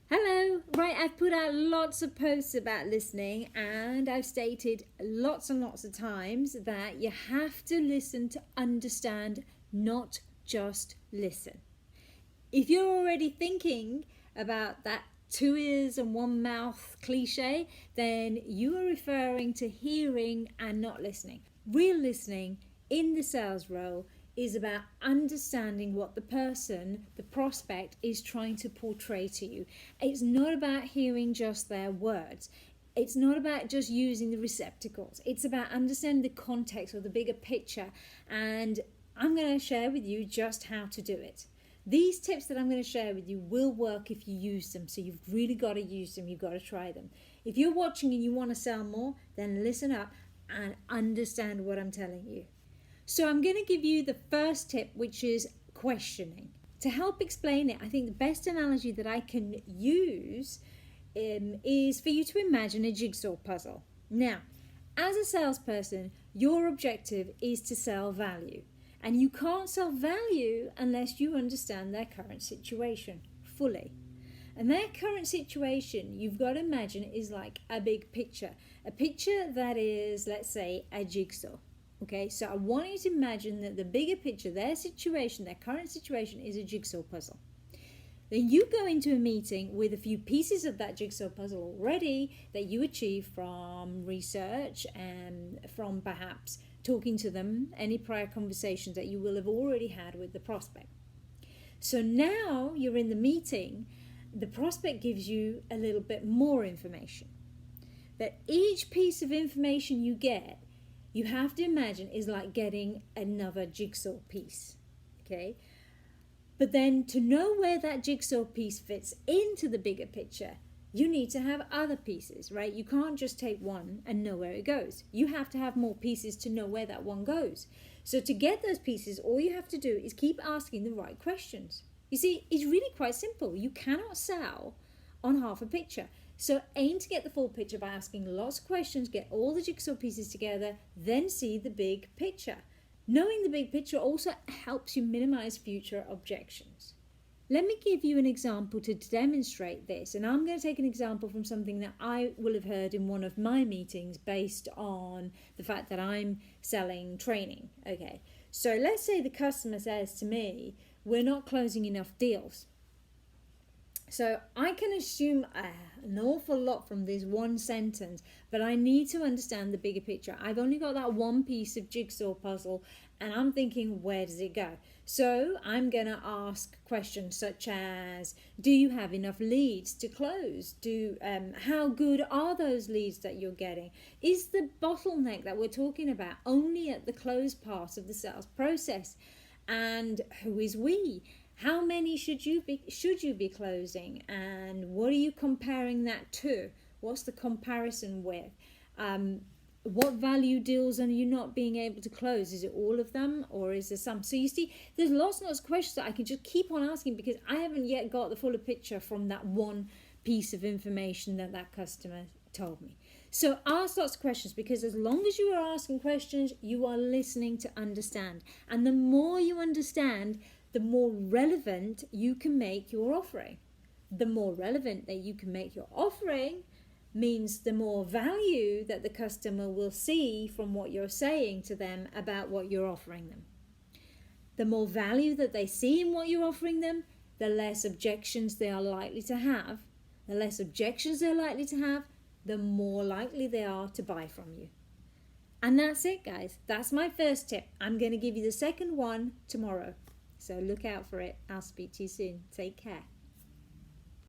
Hello, right, I've put out lots of posts about listening and I've stated lots and lots of times that you have to listen to understand, not just listen. If you're already thinking about that two ears and one mouth cliche, then you are referring to hearing and not listening. Real listening in the sales role is about understanding what the person, the prospect, is trying to portray to you. It's not about hearing just their words. It's not about just using the receptacles. It's about understanding the context or the bigger picture. And I'm going to share with you just how to do it. These tips that I'm going to share with you will work if you use them. So you've really got to use them. You've got to try them. If you're watching and you want to sell more, then listen up and understand what I'm telling you. So I'm going to give you the first tip, which is questioning. To help explain it, I think the best analogy that I can use is for you to imagine a jigsaw puzzle. Now, as a salesperson, your objective is to sell value. And you can't sell value unless you understand their current situation fully. And their current situation, you've got to imagine, is like a big picture. A picture that is, let's say, a jigsaw. Okay, so I want you to imagine that the bigger picture, their situation, their current situation, is a jigsaw puzzle. Then you go into a meeting with a few pieces of that jigsaw puzzle already that you achieve from research and from perhaps talking to them, any prior conversations that you will have already had with the prospect. So now you're in the meeting, the prospect gives you a little bit more information. That each piece of information you get, you have to imagine, is like getting another jigsaw piece, okay? But then to know where that jigsaw piece fits into the bigger picture, you need to have other pieces, right? You can't just take one and know where it goes. You have to have more pieces to know where that one goes. So to get those pieces, all you have to do is keep asking the right questions. You see, it's really quite simple. You cannot sell on half a picture. So aim to get the full picture by asking lots of questions, get all the jigsaw pieces together, then see the big picture. Knowing the big picture also helps you minimize future objections. Let me give you an example to demonstrate this, and I'm going to take an example from something that I will have heard in one of my meetings based on the fact that I'm selling training. Okay, so let's say the customer says to me, we're not closing enough deals. So I can assume an awful lot from this one sentence, but I need to understand the bigger picture. I've only got that one piece of jigsaw puzzle, and I'm thinking, where does it go? So I'm going to ask questions such as, do you have enough leads to close? How good are those leads that you're getting? Is the bottleneck that we're talking about only at the close part of the sales process? And who is we? How many should you be closing, and what are you comparing that to? What's the comparison with? What value deals are you not being able to close? Is it all of them, or is there some? So you see, there's lots and lots of questions that I can just keep on asking because I haven't yet got the fuller picture from that one piece of information that customer told me. So ask lots of questions, because as long as you are asking questions, you are listening to understand. And the more you understand, the more relevant you can make your offering. The more relevant that you can make your offering means the more value that the customer will see from what you're saying to them about what you're offering them. The more value that they see in what you're offering them, the less objections they are likely to have. The less objections they're likely to have, the more likely they are to buy from you. And that's it, guys. That's my first tip. I'm going to give you the second one tomorrow. So look out for it. I'll speak to you soon. Take care.